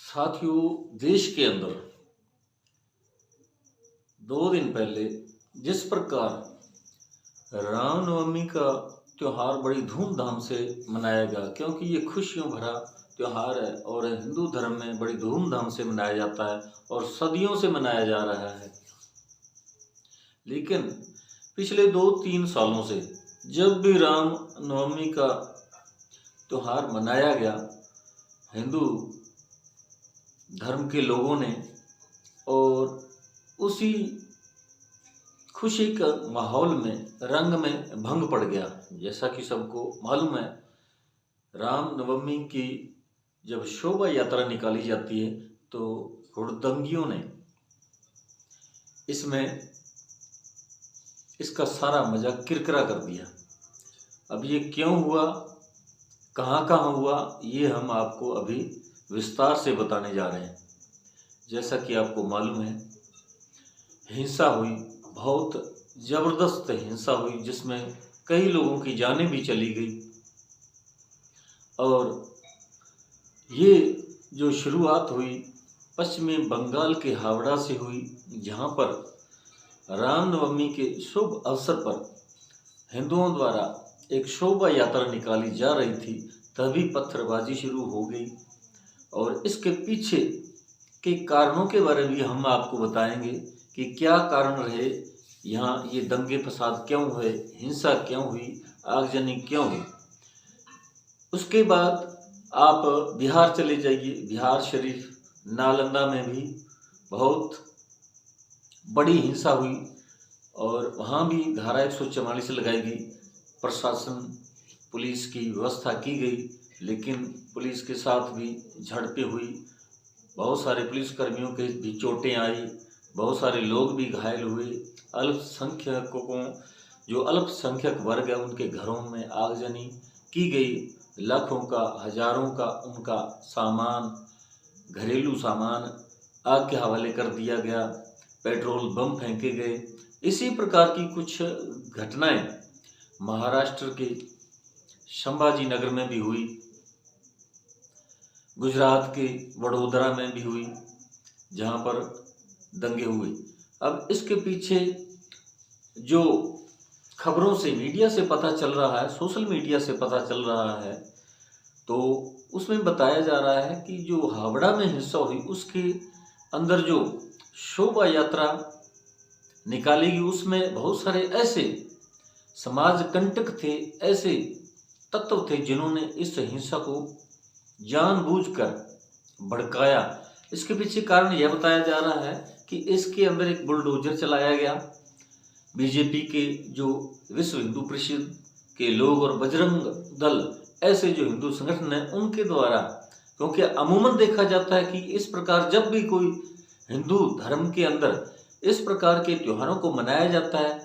साथियों, देश के अंदर 2 दिन पहले जिस प्रकार रामनवमी का त्योहार बड़ी धूमधाम से मनाया गया, क्योंकि ये खुशियों भरा त्योहार है और हिंदू धर्म में बड़ी धूमधाम से मनाया जाता है और सदियों से मनाया जा रहा है। लेकिन पिछले 2-3 सालों से जब भी रामनवमी का त्योहार मनाया गया, हिंदू धर्म के लोगों ने और उसी खुशी का माहौल में रंग में भंग पड़ गया। जैसा कि सबको मालूम है, रामनवमी की जब शोभा यात्रा निकाली जाती है तो हुड़दंगियों ने इसका सारा मजाक किरकिरा कर दिया। अब ये क्यों हुआ, कहाँ हुआ, ये हम आपको अभी विस्तार से बताने जा रहे हैं। जैसा कि आपको मालूम है, हिंसा हुई, बहुत ज़बरदस्त हिंसा हुई, जिसमें कई लोगों की जानें भी चली गई। और ये जो शुरुआत हुई पश्चिमी बंगाल के हावड़ा से हुई, जहाँ पर रामनवमी के शुभ अवसर पर हिंदुओं द्वारा एक शोभा यात्रा निकाली जा रही थी, तभी पत्थरबाजी शुरू हो गई। और इसके पीछे के कारणों के बारे में हम आपको बताएंगे कि क्या कारण रहे, यहाँ ये दंगे फसाद क्यों हुए, हिंसा क्यों हुई, आगजनी क्यों हुई। उसके बाद आप बिहार चले जाइए। बिहार शरीफ नालंदा में भी बहुत बड़ी हिंसा हुई और वहाँ भी धारा 144 लगाई गई। प्रशासन, पुलिस की व्यवस्था की गई, लेकिन पुलिस के साथ भी झड़पें हुई, बहुत सारे पुलिसकर्मियों के भी चोटें आई, बहुत सारे लोग भी घायल हुए। अल्पसंख्यकों, जो अल्पसंख्यक वर्ग है, उनके घरों में आगजनी की गई। लाखों का, हजारों का उनका सामान, घरेलू सामान आग के हवाले कर दिया गया, पेट्रोल बम फेंके गए। इसी प्रकार की कुछ घटनाएं महाराष्ट्र के संभाजी नगर में भी हुई, गुजरात के वडोदरा में भी हुई, जहां पर दंगे हुए। अब इसके पीछे जो खबरों से, मीडिया से पता चल रहा है, सोशल मीडिया से पता चल रहा है, तो उसमें बताया जा रहा है कि जो हावड़ा में हिंसा हुई उसके अंदर जो शोभा यात्रा निकाली गई, उसमें बहुत सारे ऐसे समाज कंटक थे, ऐसे तत्व थे जिन्होंने इस हिंसा को जानबूझकर भड़काया। इसके पीछे कारण यह बताया जा रहा है कि इसके अंदर एक बुलडोजर चलाया गया। बीजेपी के जो विश्व हिंदू परिषद के लोग और बजरंग दल, ऐसे जो हिंदू संगठन हैं, उनके द्वारा, क्योंकि अमूमन देखा जाता है कि इस प्रकार जब भी कोई हिंदू धर्म के अंदर इस प्रकार के त्योहारों को मनाया जाता है,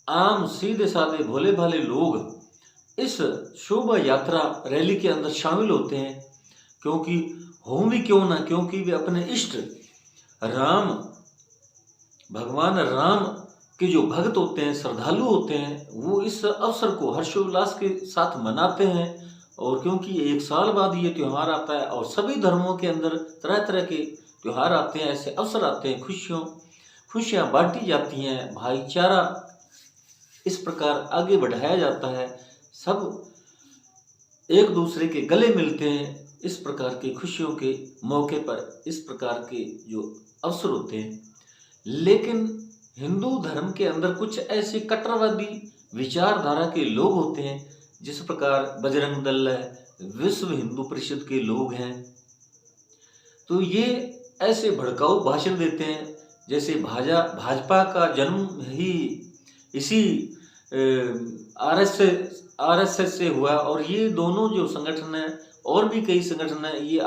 आम सीधे साधे भोले भाले लोग इस शोभा यात्रा रैली के अंदर शामिल होते हैं। क्योंकि हों भी क्यों ना, क्योंकि वे अपने इष्ट राम, भगवान राम के जो भक्त होते हैं, श्रद्धालु होते हैं, वो इस अवसर को हर्षोल्लास के साथ मनाते हैं। और क्योंकि 1 साल बाद ये त्यौहार आता है और सभी धर्मों के अंदर तरह तरह के त्यौहार आते हैं, ऐसे अवसर आते हैं, खुशियाँ बांटी जाती हैं, भाईचारा इस प्रकार आगे बढ़ाया जाता है, सब एक दूसरे के गले मिलते हैं। इस प्रकार के खुशियों के मौके पर इस प्रकार के जो अवसर होते हैं। लेकिन हिंदू धर्म के अंदर कुछ ऐसे कट्टरवादी विचारधारा के लोग होते हैं, जिस प्रकार बजरंग दल है, विश्व हिंदू परिषद के लोग हैं, तो ये ऐसे भड़काऊ भाषण देते हैं जैसे भाजपा का जन्म ही इसी आरएसएस से हुआ। और ये दोनों जो संगठन है, और भी कई संगठन है, ये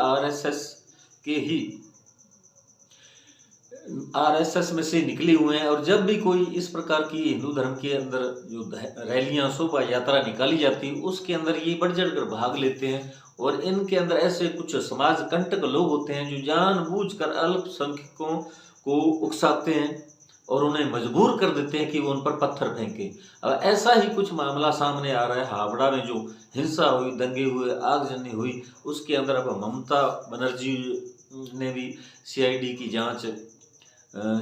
आरएसएस में से निकले हुए हैं। और जब भी कोई इस प्रकार की हिंदू धर्म के अंदर जो रैलियां, शोभा यात्रा निकाली जाती है, उसके अंदर ये बढ़ चढ़कर भाग लेते हैं। और इनके अंदर ऐसे कुछ समाज कंटक लोग होते हैं जो जानबूझकर अल्पसंख्यकों को उकसाते हैं, और उन्हें मजबूर कर देते हैं कि वो उन पर पत्थर फेंके। अब ऐसा ही कुछ मामला सामने आ रहा है। हावड़ा में जो हिंसा हुई, दंगे हुए, आगजनी हुई, उसके अंदर अब ममता बनर्जी ने भी सीआईडी की जांच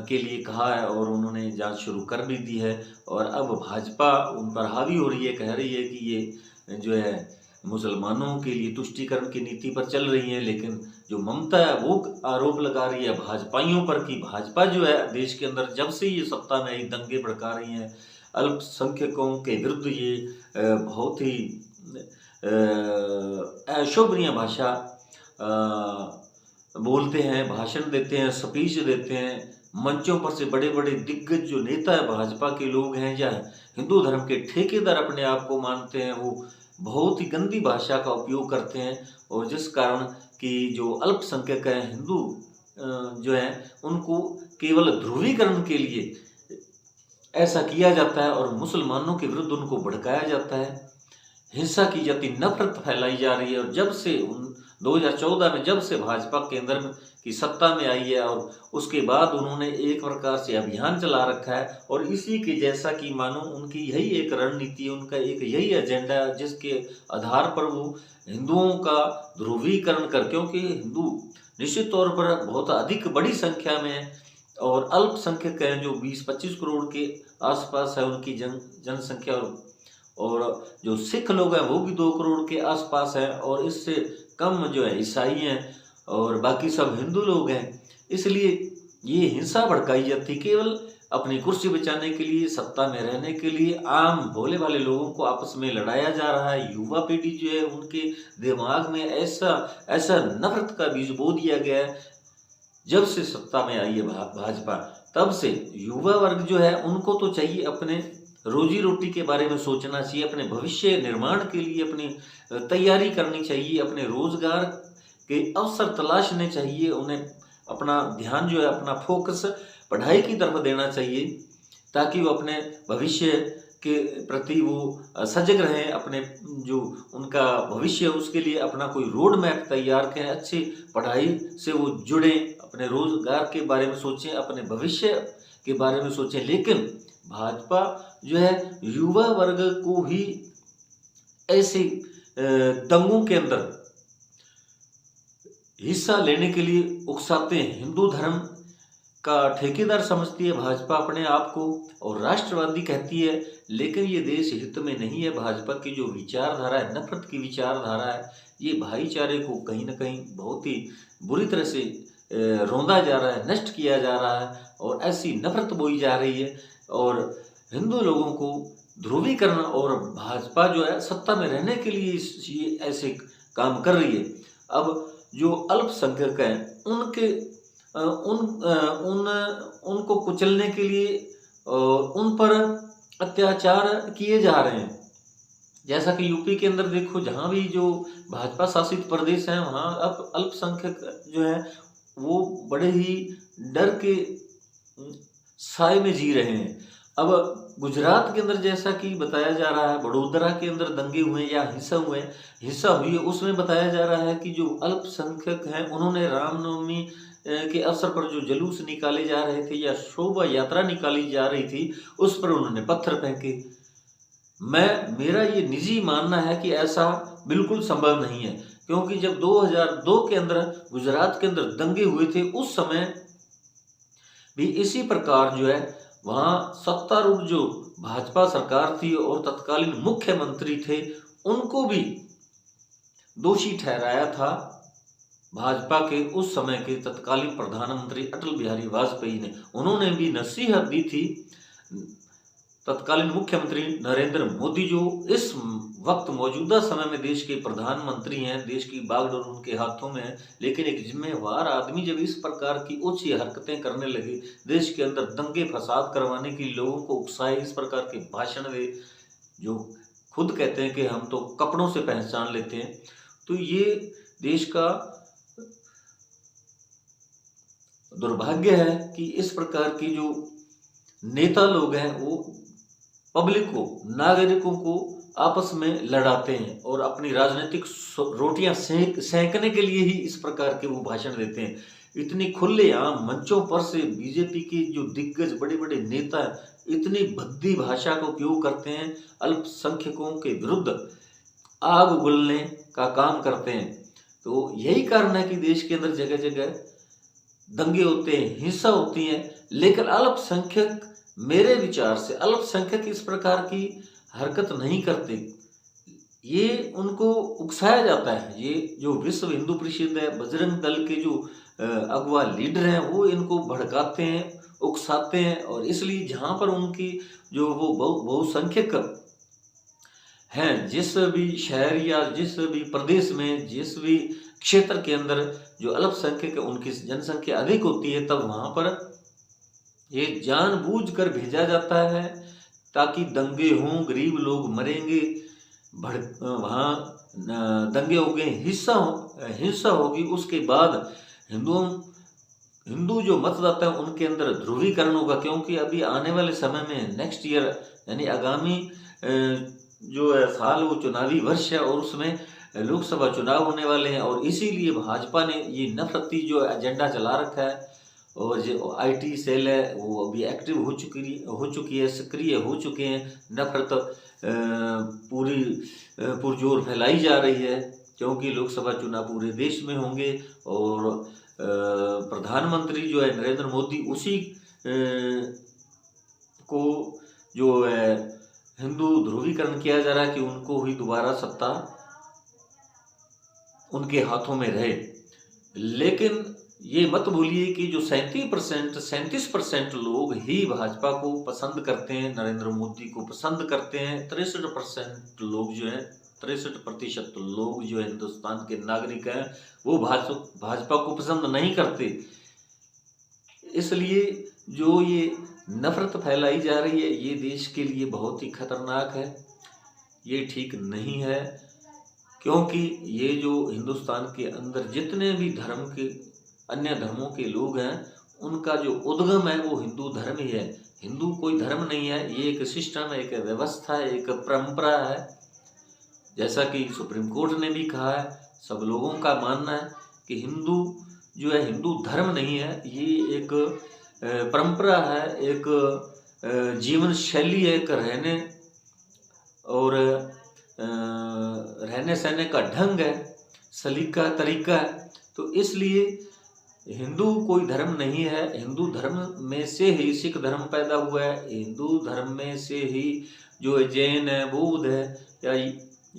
के लिए कहा है और उन्होंने जांच शुरू कर भी दी है। और अब भाजपा उन पर हावी हो रही है, कह रही है कि ये जो है मुसलमानों के लिए तुष्टीकरण की नीति पर चल रही है। लेकिन जो ममता है वो आरोप लगा रही है भाजपाइयों पर कि भाजपा जो है देश के अंदर जब से ये सत्ता में आई दंगे भड़का रही हैं, अल्पसंख्यकों के विरुद्ध ये बहुत ही अशोभनीय भाषा बोलते हैं, भाषण देते हैं, स्पीच देते हैं। मंचों पर से बड़े बड़े दिग्गज जो नेता है भाजपा के लोग हैं या हिंदू धर्म के ठेकेदार अपने आप को मानते हैं, वो बहुत ही गंदी भाषा का उपयोग करते हैं। और जिस कारण कि जो अल्पसंख्यक हैं हिंदू जो हैं उनको केवल ध्रुवीकरण के लिए ऐसा किया जाता है और मुसलमानों के विरुद्ध उनको भड़काया जाता है, हिंसा की जाती, नफरत फैलाई जा रही है। और जब से 2014 में जब से भाजपा केंद्र की सत्ता में आई है और उसके बाद उन्होंने एक प्रकार से अभियान चला रखा है और इसी के जैसा कि मानो उनकी यही एक रणनीति है, उनका एक यही एजेंडा है जिसके आधार पर वो हिंदुओं का ध्रुवीकरण कर, क्योंकि हिंदू निश्चित तौर पर बहुत अधिक बड़ी संख्या में है और अल्पसंख्यक हैं जो 20-25 करोड़ के आसपास है उनकी जनसंख्या। और जो सिख लोग हैं वो भी 2 करोड़ के आसपास है और इससे कम जो है ईसाई हैं और बाकी सब हिंदू लोग हैं। इसलिए ये हिंसा भड़काई जाती केवल अपनी कुर्सी बचाने के लिए, सत्ता में रहने के लिए। आम भोले भाले लोगों को आपस में लड़ाया जा रहा है। युवा पीढ़ी जो है उनके दिमाग में ऐसा नफरत का बीज बो दिया गया है। जब से सत्ता में आई है भाजपा तब से युवा वर्ग जो है उनको तो चाहिए अपने रोजी रोटी के बारे में सोचना चाहिए, अपने भविष्य निर्माण के लिए अपनी तैयारी करनी चाहिए, अपने रोजगार के अवसर तलाशने चाहिए, उन्हें अपना ध्यान जो है अपना फोकस पढ़ाई की तरफ देना चाहिए ताकि वो अपने भविष्य के प्रति वो सजग रहें, अपने जो उनका भविष्य है उसके लिए अपना कोई रोड मैप तैयार करें, अच्छी पढ़ाई से वो जुड़ें, अपने रोजगार के बारे में सोचें, अपने भविष्य के बारे में सोचें। लेकिन भाजपा जो है युवा वर्ग को ही ऐसे दंगों के अंदर हिस्सा लेने के लिए उकसाते हैं। हिंदू धर्म का ठेकेदार समझती है भाजपा अपने आप को और राष्ट्रवादी कहती है, लेकिन ये देश हित में नहीं है। भाजपा की जो विचारधारा है, नफरत की विचारधारा है, ये भाईचारे को कहीं ना कहीं बहुत ही बुरी तरह से रौंदा जा रहा है, नष्ट किया जा रहा है और ऐसी नफरत बोई जा रही है और हिंदू लोगों को ध्रुवीकरण और भाजपा जो है सत्ता में रहने के लिए ये ऐसे काम कर रही है। अब जो अल्पसंख्यक हैं उनको कुचलने के लिए उन पर अत्याचार किए जा रहे हैं। जैसा कि यूपी के अंदर देखो, जहाँ भी जो भाजपा शासित प्रदेश हैं वहाँ अब अल्पसंख्यक जो है वो बड़े ही डर के साए में जी रहे हैं। अब गुजरात के अंदर जैसा कि बताया जा रहा है, वडोदरा के अंदर दंगे हुए या हिंसा हुई है, उसमें बताया जा रहा है कि जो अल्पसंख्यक हैं उन्होंने रामनवमी के अवसर पर जो जुलूस निकाले जा रहे थे या शोभा यात्रा निकाली जा रही थी उस पर उन्होंने पत्थर फेंके। मेरा ये निजी मानना है कि ऐसा बिल्कुल संभव नहीं है, क्योंकि जब 2002 के अंदर गुजरात के अंदर दंगे हुए थे उस समय भी इसी प्रकार जो है वहाँ सत्तारूढ़ जो भाजपा सरकार थी और तत्कालीन मुख्यमंत्री थे उनको भी दोषी ठहराया था भाजपा के उस समय के तत्कालीन प्रधानमंत्री अटल बिहारी वाजपेयी ने। उन्होंने भी नसीहत दी थी तत्कालीन मुख्यमंत्री नरेंद्र मोदी जो इस वक्त मौजूदा समय में देश के प्रधानमंत्री हैं, देश की बागडोर उनके हाथों में है, लेकिन एक जिम्मेवार आदमी जब इस प्रकार की ओछी हरकतें करने लगे, देश के अंदर दंगे फसाद करवाने की, लोगों को उकसाए, इस प्रकार के भाषण दे, जो खुद कहते हैं कि हम तो कपड़ों से पहचान लेते हैं, तो ये देश का दुर्भाग्य है कि इस प्रकार की जो नेता लोग हैं वो पब्लिक को, नागरिकों को आपस में लड़ाते हैं और अपनी राजनीतिक रोटियां सेंकने के लिए ही इस प्रकार के वो भाषण देते हैं। इतनी खुलेआम मंचों पर से बीजेपी के जो दिग्गज बड़े बड़े नेता इतनी भद्दी भाषा का उपयोग करते हैं, अल्पसंख्यकों के विरुद्ध आग उगलने का काम करते हैं। तो यही कारण है कि देश के अंदर जगह जगह दंगे होते हैं, हिंसा होती है। लेकिन अल्पसंख्यक, मेरे विचार से अल्पसंख्यक इस प्रकार की हरकत नहीं करते, ये उनको उकसाया जाता है। ये जो विश्व हिंदू परिषद है, बजरंग दल के जो अगवा लीडर हैं, वो इनको भड़काते हैं, उकसाते हैं। और इसलिए जहाँ पर उनकी जो वो बहुसंख्यक हैं, जिस भी शहर या जिस भी प्रदेश में, जिस भी क्षेत्र के अंदर जो अल्पसंख्यक उनकी जनसंख्या अधिक होती है, तब वहाँ पर ये जानबूझकर भेजा जाता है ताकि दंगे हों, गरीब लोग मरेंगे, वहाँ दंगे हो गए, हिंसा होगी। उसके बाद हिंदू जो मतदाता है उनके अंदर ध्रुवीकरण होगा, क्योंकि अभी आने वाले समय में नेक्स्ट ईयर यानी आगामी जो साल वो चुनावी वर्ष है और उसमें लोकसभा चुनाव होने वाले हैं। और इसीलिए भाजपा ने ये नफरती जो एजेंडा चला रखा है, और जो आईटी सेल है वो अभी एक्टिव हो चुकी है, सक्रिय हो चुके हैं। नफरत पूरी पुरजोर फैलाई जा रही है, क्योंकि लोकसभा चुनाव पूरे देश में होंगे और प्रधानमंत्री जो है नरेंद्र मोदी, उसी को जो है हिंदू ध्रुवीकरण किया जा रहा है कि उनको ही दोबारा सत्ता उनके हाथों में रहे। लेकिन ये मत भूलिए कि जो 37% लोग ही भाजपा को पसंद करते हैं, नरेंद्र मोदी को पसंद करते हैं। 63% लोग जो है, 63% लोग जो है हिंदुस्तान के नागरिक हैं, वो भाजपा को पसंद नहीं करते। इसलिए जो ये नफरत फैलाई जा रही है, ये देश के लिए बहुत ही खतरनाक है, ये ठीक नहीं है। क्योंकि ये जो हिंदुस्तान के अंदर जितने भी धर्म के, अन्य धर्मों के लोग हैं, उनका जो उद्गम है वो हिंदू धर्म ही है। हिंदू कोई धर्म नहीं है, ये एक सिस्टम है, एक व्यवस्था है, एक परंपरा है। जैसा कि सुप्रीम कोर्ट ने भी कहा है, सब लोगों का मानना है कि हिंदू जो है हिंदू धर्म नहीं है, ये एक परंपरा है, एक जीवन शैली है, एक रहने सहने का ढंग है, सलीका तरीका है। तो इसलिए हिंदू कोई धर्म नहीं है। हिंदू धर्म में से ही सिख धर्म पैदा हुआ है, हिंदू धर्म में से ही जो जैन है, बौद्ध है, या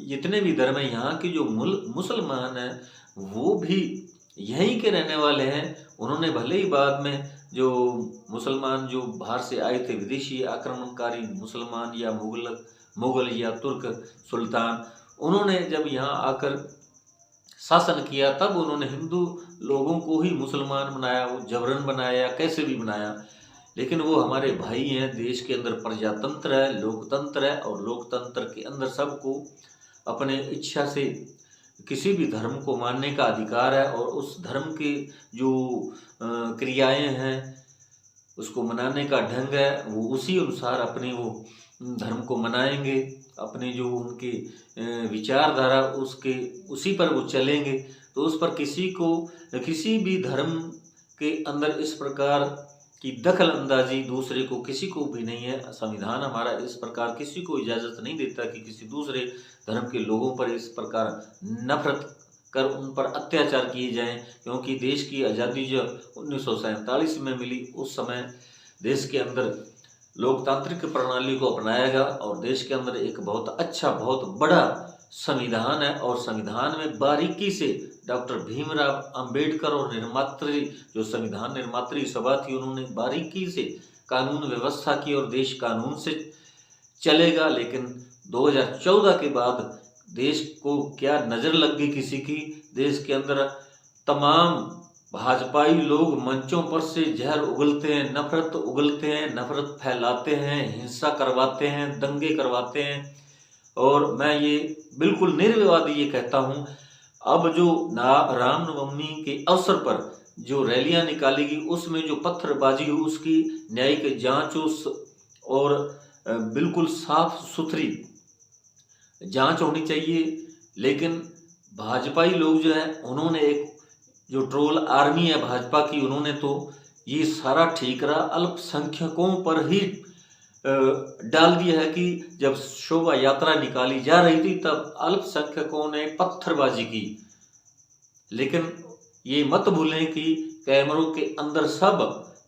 जितने भी धर्म है, यहाँ के जो मुसलमान हैं वो भी यहीं के रहने वाले हैं। उन्होंने भले ही बाद में जो मुसलमान जो बाहर से आए थे, विदेशी आक्रमणकारी मुसलमान या मुगल या तुर्क सुल्तान, उन्होंने जब यहाँ आकर शासन किया, तब उन्होंने हिंदू लोगों को ही मुसलमान बनाया, वो जबरन बनाया, कैसे भी बनाया। लेकिन वो हमारे भाई हैं। देश के अंदर प्रजातंत्र है, लोकतंत्र है, और लोकतंत्र के अंदर सबको अपने इच्छा से किसी भी धर्म को मानने का अधिकार है, और उस धर्म की जो क्रियाएं हैं, उसको मनाने का ढंग है, वो उसी अनुसार अपने वो धर्म को मनाएंगे। अपने जो उनके विचारधारा उसी पर वो चलेंगे। तो उस पर किसी भी धर्म के अंदर इस प्रकार की दखल अंदाजी दूसरे को किसी को भी नहीं है। संविधान हमारा इस प्रकार किसी को इजाज़त नहीं देता कि किसी दूसरे धर्म के लोगों पर इस प्रकार नफरत कर उन पर अत्याचार किए जाएं। क्योंकि देश की आज़ादी जो 1947 में मिली, उस समय देश के अंदर लोकतांत्रिक प्रणाली को अपनाया गया, और देश के अंदर एक बहुत अच्छा, बहुत बड़ा संविधान है। और संविधान में बारीकी से डॉक्टर भीमराव अंबेडकर और जो संविधान निर्मात्री सभा थी, उन्होंने बारीकी से कानून व्यवस्था की, और देश कानून से चलेगा। लेकिन 2014 के बाद देश को क्या नज़र लग गई किसी की, देश के अंदर तमाम भाजपाई लोग मंचों पर से जहर उगलते हैं, नफरत उगलते हैं, नफरत फैलाते हैं, हिंसा करवाते हैं, दंगे करवाते हैं। और मैं ये बिल्कुल निर्विवाद ये कहता हूँ, अब जो रामनवमी के अवसर पर जो रैलियां निकालेगी, उसमें जो पत्थरबाजी हो, उसकी न्यायिक जांच और बिल्कुल साफ सुथरी जांच होनी चाहिए। लेकिन भाजपाई लोग जो है उन्होंने एक जो ट्रोल आर्मी है भाजपा की, उन्होंने तो ये सारा ठीकरा अल्पसंख्यकों पर ही डाल दिया है कि जब शोभा यात्रा निकाली जा रही थी तब अल्पसंख्यकों ने पत्थरबाजी की। लेकिन ये मत भूलें कि कैमरों के अंदर सब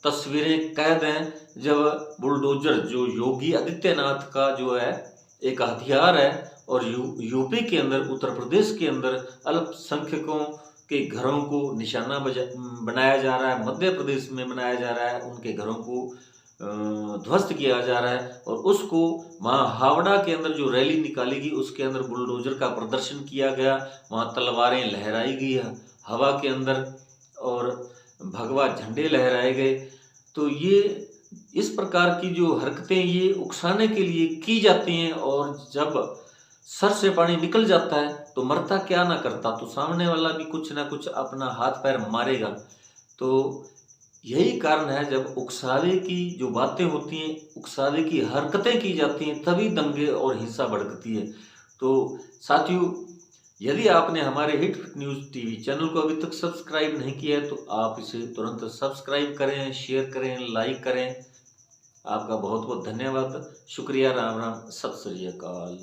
तस्वीरें कैद हैं, जब बुलडोजर जो योगी आदित्यनाथ का जो है एक हथियार है और यूपी के अंदर, उत्तर प्रदेश के अंदर अल्पसंख्यकों के घरों को निशाना बनाया जा रहा है, मध्य प्रदेश में बनाया जा रहा है, उनके घरों को ध्वस्त किया जा रहा है। और उसको वहाँ हावड़ा के अंदर जो रैली निकाली गई उसके अंदर बुलडोजर का प्रदर्शन किया गया, वहाँ तलवारें लहराई गई हवा के अंदर और भगवा झंडे लहराए गए। तो ये इस प्रकार की जो हरकतें ये उकसाने के लिए की जाती हैं, और जब सर से पानी निकल जाता है तो मरता क्या ना करता, तो सामने वाला भी कुछ ना कुछ अपना हाथ पैर मारेगा। तो यही कारण है जब उकसावे की जो बातें होती हैं, उकसावे की हरकतें की जाती हैं, तभी दंगे और हिंसा भड़कती है। तो साथियों, यदि आपने हमारे हिट न्यूज़ टीवी चैनल को अभी तक सब्सक्राइब नहीं किया है तो आप इसे तुरंत सब्सक्राइब करें, शेयर करें, लाइक करें। आपका बहुत बहुत धन्यवाद, शुक्रिया, राम राम, सत श्री अकाल।